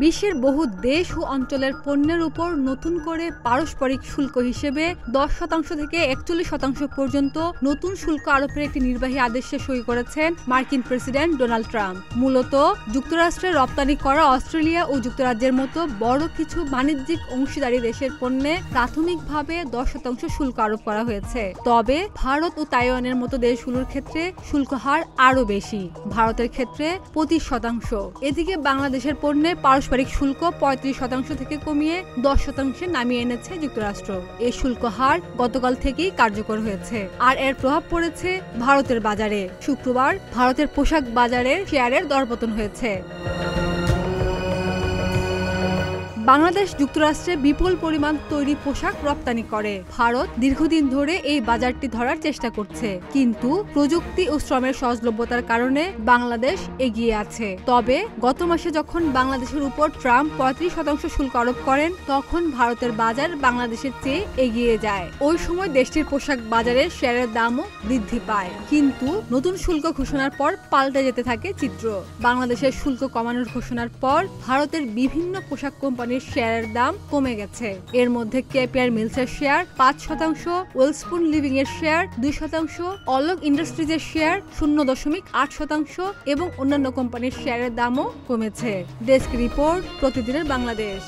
বিশ্বের বহু দেশ ও অঞ্চলের পণ্যের উপর নতুন করে পারস্পরিক শুল্ক হিসেবে 10% থেকে 41% পর্যন্ত নতুন শুল্ক আরোপের একটি নির্বাহী আদেশে সই করেছেন মার্কিন প্রেসিডেন্ট ডোনাল্ড ট্রাম্প। মূলত যুক্তরাষ্ট্রে রপ্তানি করা অস্ট্রেলিয়া ও যুক্তরাজ্যের মতো বড় কিছু বাণিজ্যিক অংশীদারি দেশের পণ্যে প্রাথমিকভাবে 10% শুল্ক আরোপ করা হয়েছে। তবে ভারত ও তাইওয়ানের মতো দেশগুলোর ক্ষেত্রে শুল্ক হার আরও বেশি, ভারতের ক্ষেত্রে 25%। এদিকে বাংলাদেশের পণ্যে পারস্পরিক শুল্ক 35% থেকে কমিয়ে 10% নামিয়ে এনেছে যুক্তরাষ্ট্র। এই শুল্ক হার গতকাল থেকেই কার্যকর হয়েছে, আর এর প্রভাব পড়েছে ভারতের বাজারে। শুক্রবার ভারতের পোশাক বাজারের শেয়ারের দরপতন হয়েছে। বাংলাদেশ যুক্তরাষ্ট্রে বিপুল পরিমাণ তৈরি পোশাক রপ্তানি করে। ভারত দীর্ঘদিন ধরে এই বাজারটি ধরার চেষ্টা করছে, কিন্তু প্রযুক্তি ও শ্রমের সহজলভ্যতার কারণে বাংলাদেশ এগিয়ে আছে। তবে গত মাসে যখন বাংলাদেশের উপর ট্রাম্প 35% শুল্ক আরোপ করেন, তখন ভারতের বাজার বাংলাদেশের চেয়ে এগিয়ে যায়। ওই সময় দেশটির পোশাক বাজারের শেয়ারের দামও বৃদ্ধি পায়, কিন্তু নতুন শুল্ক ঘোষণার পর পাল্টে যেতে থাকে চিত্র। বাংলাদেশের শুল্ক কমানোর ঘোষণার পর ভারতের বিভিন্ন পোশাক কোম্পানি শেয়ারের দাম কমে গেছে। এর মধ্যে কেপিআর মিলসের শেয়ার 5%, ওয়েলস্পুন লিভিং এর শেয়ার 2%, অলোক ইন্ডাস্ট্রিজের শেয়ার 0.8% এবং অন্যান্য কোম্পানির শেয়ারের দামও কমেছে। ডেস্ক রিপোর্ট, প্রতিদিনের বাংলাদেশ।